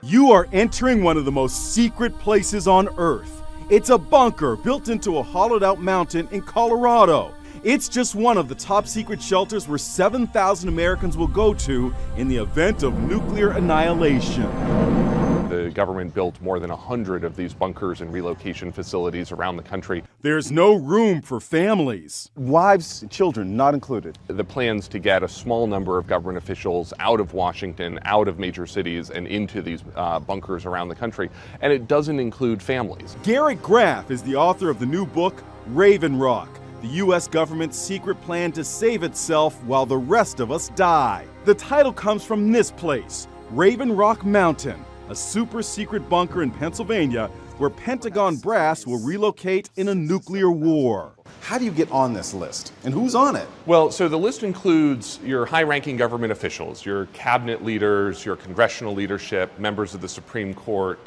You are entering one of the most secret places on Earth. It's a bunker built into a hollowed-out mountain in Colorado. It's just one of the top secret shelters where 7,000 Americans will go to in the event of nuclear annihilation. The government built more than 100 of these bunkers and relocation facilities around the country. There's no room for families. Wives, children not included. The plans to get a small number of government officials out of Washington, out of major cities, and into these bunkers around the country. And it doesn't include families. Garrett Graff is the author of the new book, Raven Rock, the U.S. government's secret plan to save itself while the rest of us die. The title comes from this place, Raven Rock Mountain, a super secret bunker in Pennsylvania where Pentagon brass will relocate in a nuclear war. How do you get on this list? And who's on it? Well, so the list includes your high-ranking government officials, your cabinet leaders, your congressional leadership, members of the Supreme Court,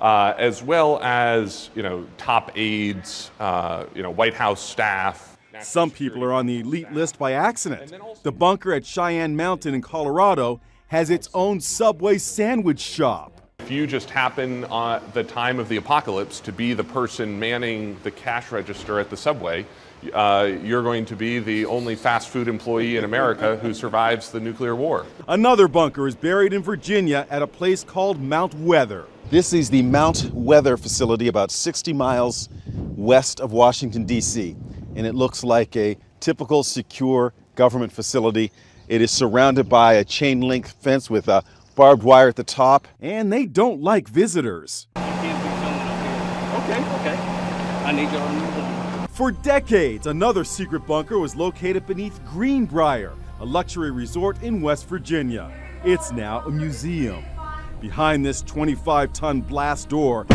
as well as, top aides, White House staff. Some people are on the elite list by accident. The bunker at Cheyenne Mountain in Colorado has its own Subway sandwich shop. If you just happen at the time of the apocalypse to be the person manning the cash register at the Subway, you're going to be the only fast food employee in America who survives the nuclear war. Another bunker is buried in Virginia at a place called Mount Weather. This is the Mount Weather facility about 60 miles west of Washington, D.C. And it looks like a typical secure government facility. It is surrounded by a chain link fence with a barbed wire at the top. And they don't like visitors. Okay. I need you on. For decades, another secret bunker was located beneath Greenbrier, a luxury resort in West Virginia. It's now a museum. Behind this 25-ton blast door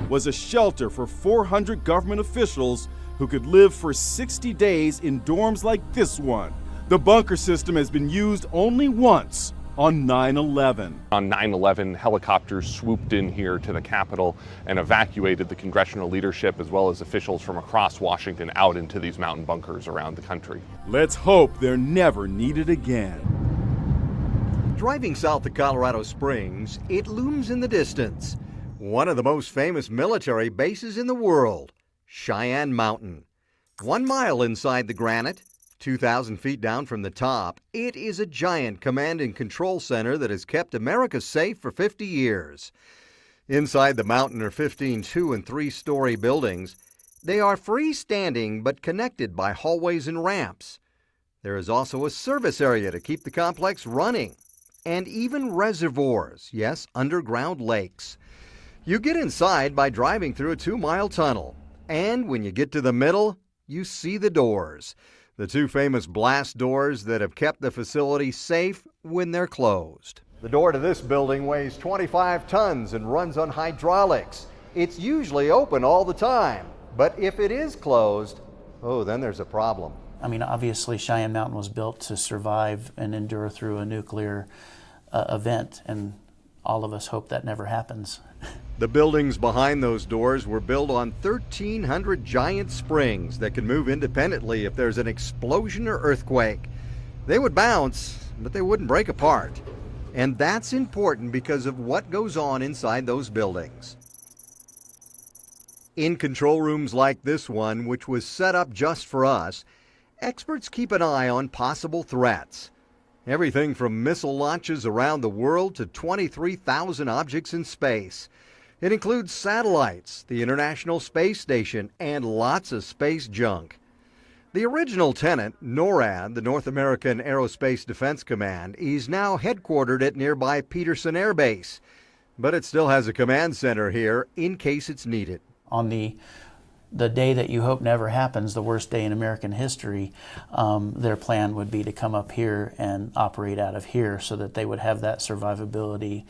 was a shelter for 400 government officials who could live for 60 days in dorms like this one. The bunker system has been used only once, on 9/11. On 9/11, helicopters swooped in here to the Capitol and evacuated the congressional leadership as well as officials from across Washington out into these mountain bunkers around the country. Let's hope they're never needed again. Driving south to Colorado Springs, it looms in the distance. One of the most famous military bases in the world, Cheyenne Mountain. 1 mile inside the granite, 2,000 feet down from the top, it is a giant command and control center that has kept America safe for 50 years. Inside the mountain are 15 2- and 3-story buildings. They are freestanding but connected by hallways and ramps. There is also a service area to keep the complex running. And even reservoirs, yes, underground lakes. You get inside by driving through a 2-mile tunnel. And when you get to the middle, you see the doors. The 2 famous blast doors that have kept the facility safe when they're closed. The door to this building weighs 25 tons and runs on hydraulics. It's usually open all the time, but if it is closed, then there's a problem. I mean, obviously Cheyenne Mountain was built to survive and endure through a nuclear event, and all of us hope that never happens. The buildings behind those doors were built on 1,300 giant springs that can move independently if there's an explosion or earthquake. They would bounce, but they wouldn't break apart. And that's important because of what goes on inside those buildings. In control rooms like this one, which was set up just for us, experts keep an eye on possible threats. Everything from missile launches around the world to 23,000 objects in space. It includes satellites, the International Space Station, and lots of space junk. The original tenant, NORAD, the North American Aerospace Defense Command, is now headquartered at nearby Peterson Air Base, but it still has a command center here in case it's needed. On the day that you hope never happens, the worst day in American history, their plan would be to come up here and operate out of here so that they would have that survivability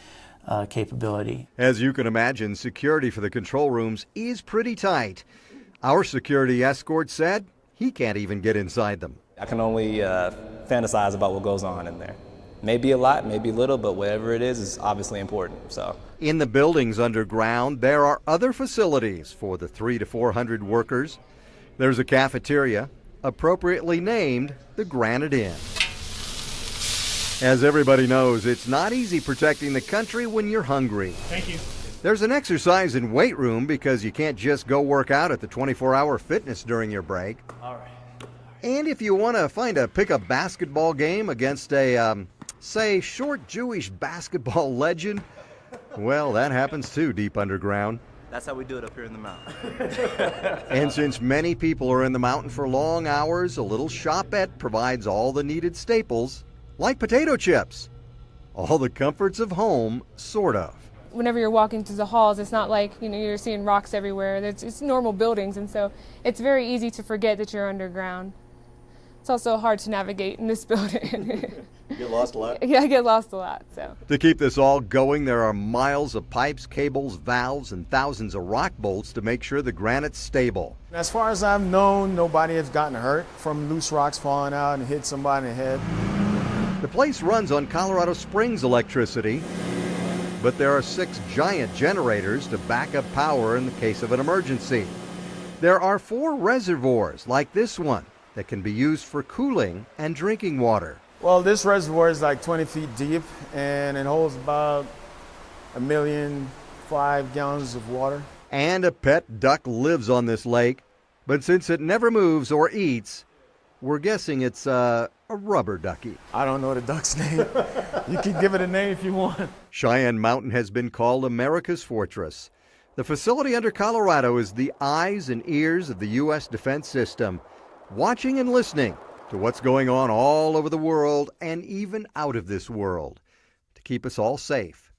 capability. As you can imagine, security for the control rooms is pretty tight. Our security escort said he can't even get inside them. I can only fantasize about what goes on in there. Maybe a lot, maybe little, but whatever it is obviously important. So, in the buildings underground, there are other facilities for the 300 to 400 workers. There's a cafeteria, appropriately named the Granite Inn. As everybody knows, it's not easy protecting the country when you're hungry. Thank you. There's an exercise and weight room because you can't just go work out at the 24-hour fitness during your break. All right. And if you want to find a pickup basketball game against a, say, short Jewish basketball legend, well, that happens too deep underground. That's how we do it up here in the mountain. And since many people are in the mountain for long hours, a little shopette provides all the needed staples, like potato chips. All the comforts of home, sort of. Whenever you're walking through the halls, it's not like, you're seeing rocks everywhere. It's normal buildings, and so it's very easy to forget that you're underground. It's also hard to navigate in this building. You get lost a lot? Yeah, I get lost a lot, so. To keep this all going, there are miles of pipes, cables, valves, and thousands of rock bolts to make sure the granite's stable. As far as I've known, nobody has gotten hurt from loose rocks falling out and hit somebody in the head. The place runs on Colorado Springs electricity, but there are 6 giant generators to back up power in the case of an emergency. There are 4 reservoirs like this one that can be used for cooling and drinking water. Well, this reservoir is like 20 feet deep, and it holds about 1,000,005 gallons of water. And a pet duck lives on this lake, but since it never moves or eats, we're guessing it's a rubber ducky. I don't know the duck's name. You can give it a name if you want. Cheyenne Mountain has been called America's fortress. The facility under Colorado is the eyes and ears of the U.S. defense system, watching and listening to what's going on all over the world and even out of this world to keep us all safe.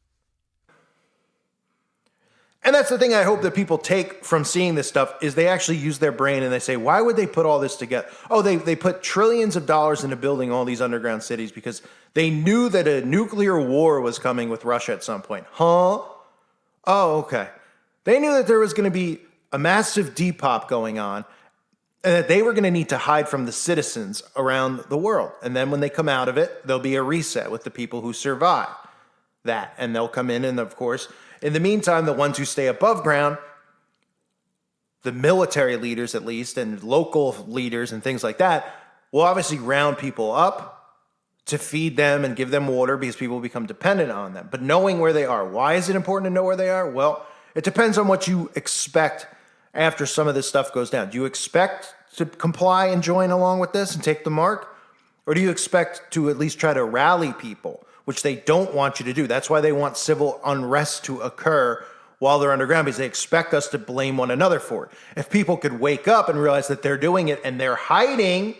And that's the thing I hope that people take from seeing this stuff is they actually use their brain and they say, why would they put all this together? Oh, they put trillions of dollars into building all these underground cities because they knew that a nuclear war was coming with Russia at some point. Huh? Oh, okay. They knew that there was going to be a massive depop going on and that they were going to need to hide from the citizens around the world. And then when they come out of it, there'll be a reset with the people who survive that. And they'll come in and, of course, in the meantime, the ones who stay above ground, the military leaders at least, and local leaders and things like that, will obviously round people up to feed them and give them water because people become dependent on them. But knowing where they are, why is it important to know where they are? Well, it depends on what you expect after some of this stuff goes down. Do you expect to comply and join along with this and take the mark? Or do you expect to at least try to rally people, which they don't want you to do? That's why they want civil unrest to occur while they're underground, because they expect us to blame one another for it. If people could wake up and realize that they're doing it and they're hiding,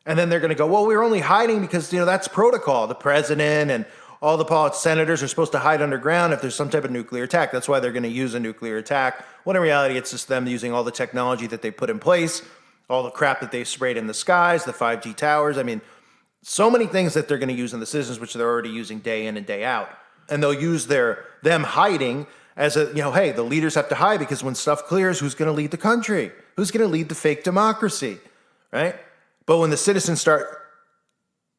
and then they're going to go, well, we're only hiding because, that's protocol. The president and all the senators are supposed to hide underground if there's some type of nuclear attack. That's why they're going to use a nuclear attack. When in reality, it's just them using all the technology that they put in place, all the crap that they've sprayed in the skies, the 5G towers. I mean, so many things that they're going to use in the citizens, which they're already using day in and day out. And they'll use them hiding as hey, the leaders have to hide because when stuff clears, who's going to lead the country? Who's going to lead the fake democracy, right? But when the citizens start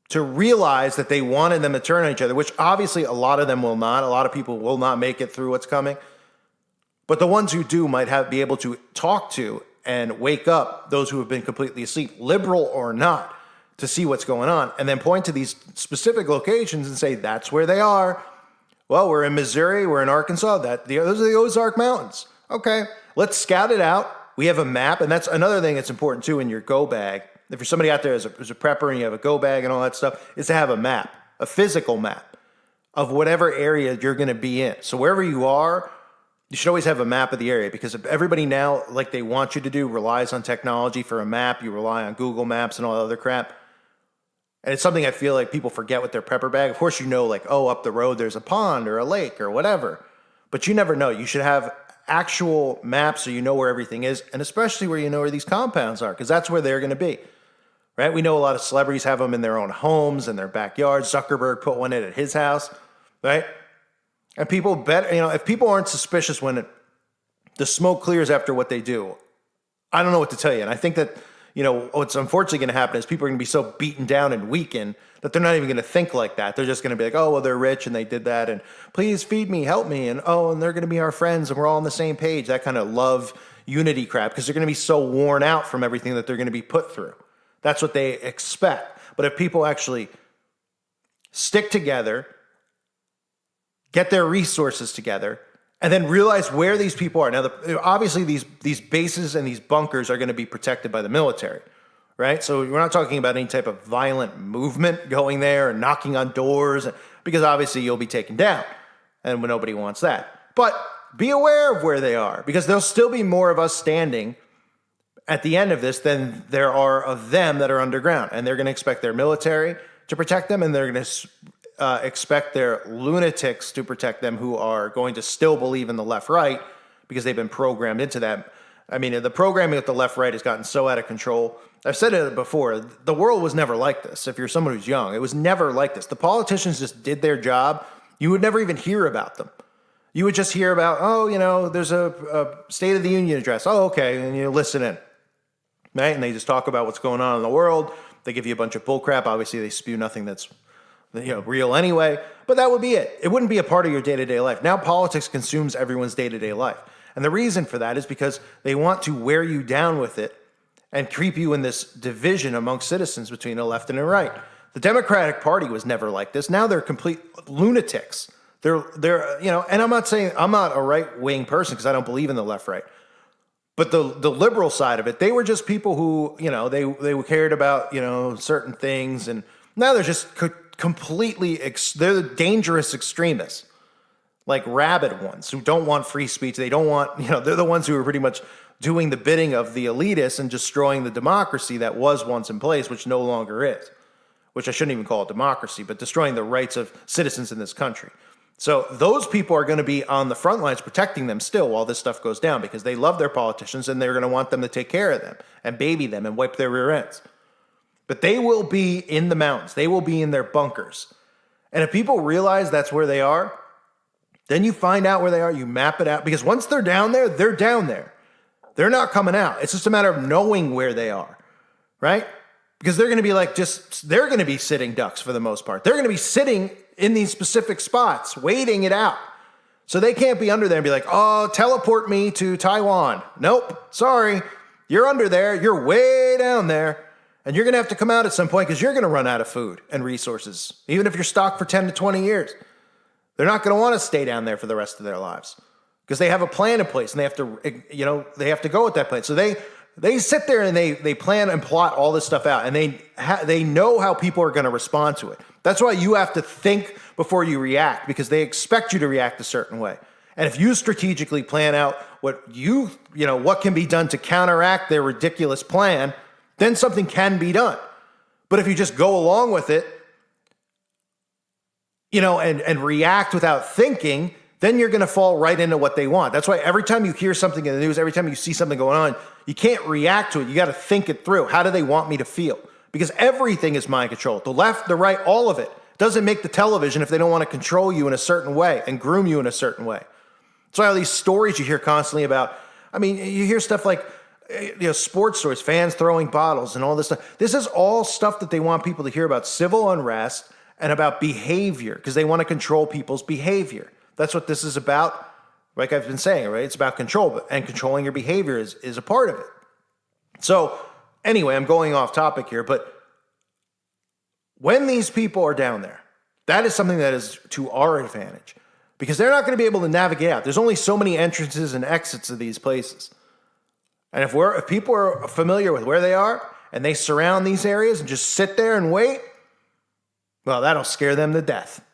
to realize that they wanted them to turn on each other, which obviously a lot of them will not, a lot of people will not make it through what's coming. But the ones who do might be able to talk to and wake up those who have been completely asleep, liberal or not, to see what's going on, and then point to these specific locations and say, that's where they are. Well, we're in Missouri, we're in Arkansas, those are the Ozark Mountains. Okay, let's scout it out. We have a map, and that's another thing that's important too in your go bag. If you're somebody out there as a prepper and you have a go bag and all that stuff, is to have a map, a physical map of whatever area you're going to be in. So wherever you are, you should always have a map of the area, because if everybody now, like they want you to do, relies on technology for a map, you rely on Google Maps and all that other crap. And it's something I feel like people forget with their prepper bag. Of course, up the road there's a pond or a lake or whatever, but you never know. You should have actual maps so you know where everything is, and especially where you know where these compounds are, because that's where they're going to be, right? We know a lot of celebrities have them in their own homes and their backyards. Zuckerberg put one in at his house, right? And people bet, if people aren't suspicious when the smoke clears after what they do, I don't know what to tell you. And I think that, what's unfortunately going to happen is people are going to be so beaten down and weakened that they're not even going to think like that. They're just going to be like, oh, well, they're rich and they did that, and please feed me, help me, and and they're going to be our friends and we're all on the same page. That kind of love unity crap, because they're going to be so worn out from everything that they're going to be put through. That's what they expect. But if people actually stick together, get their resources together, and then realize where these people are. Now, obviously, these bases and these bunkers are going to be protected by the military, right? So we're not talking about any type of violent movement going there and knocking on doors, because obviously you'll be taken down, and nobody wants that. But be aware of where they are, because there'll still be more of us standing at the end of this than there are of them that are underground. And they're going to expect their military to protect them, and they're going to expect their lunatics to protect them who are going to still believe in the left-right because they've been programmed into that. I mean, the programming with the left-right has gotten so out of control. I've said it before, the world was never like this. If you're someone who's young, it was never like this. The politicians just did their job. You would never even hear about them. You would just hear about, oh, you know, there's a State of the Union address. Oh, okay, and you listen in, right? And they just talk about what's going on in the world. They give you a bunch of bullcrap. Obviously, they spew nothing that's real anyway. But that would be it. It wouldn't be a part of your day-to-day life. Now politics consumes everyone's day-to-day life. And the reason for that is because they want to wear you down with it and keep you in this division amongst citizens between a left and a right. The Democratic Party was never like this. Now they're complete lunatics. They're and I'm not saying I'm not a right-wing person because I don't believe in the left-right. But the liberal side of it, they were just people who, they cared about, certain things. And now they're just completely, they're the dangerous extremists, like rabid ones who don't want free speech. They don't want, they're the ones who are pretty much doing the bidding of the elitists and destroying the democracy that was once in place, which no longer is, which I shouldn't even call it democracy, but destroying the rights of citizens in this country. So those people are going to be on the front lines protecting them still while this stuff goes down because they love their politicians and they're going to want them to take care of them and baby them and wipe their rear ends. But they will be in the mountains. They will be in their bunkers. And if people realize that's where they are, then you find out where they are, you map it out. Because once they're down there, they're down there. They're not coming out. It's just a matter of knowing where they are, right? Because they're going to be they're going to be sitting ducks for the most part. They're going to be sitting in these specific spots, waiting it out. So they can't be under there and be like, oh, teleport me to Taiwan. Nope, sorry. You're under there. You're way down there. And you're going to have to come out at some point because you're going to run out of food and resources, even if you're stocked for 10 to 20 years. They're not going to want to stay down there for the rest of their lives because they have a plan in place and they have to, they have to go with that plan. So they sit there and they plan and plot all this stuff out, and they know how people are going to respond to it. That's why you have to think before you react, because they expect you to react a certain way. And if you strategically plan out what can be done to counteract their ridiculous plan, then something can be done. But if you just go along with it, and react without thinking, then you're going to fall right into what they want. That's why every time you hear something in the news, every time you see something going on, you can't react to it. You got to think it through. How do they want me to feel? Because everything is mind control. The left, the right, all of it. Doesn't make the television if they don't want to control you in a certain way and groom you in a certain way. That's why all these stories you hear constantly about, you hear stuff like, sports stories, fans throwing bottles and all this stuff. This is all stuff that they want people to hear about civil unrest and about behavior, because they want to control people's behavior. That's what this is about. Like I've been saying, right? It's about control, and controlling your behavior is a part of it. So anyway, I'm going off topic here, but when these people are down there, that is something that is to our advantage, because they're not going to be able to navigate out. There's only so many entrances and exits of these places. And if people are familiar with where they are and they surround these areas and just sit there and wait, well, that'll scare them to death.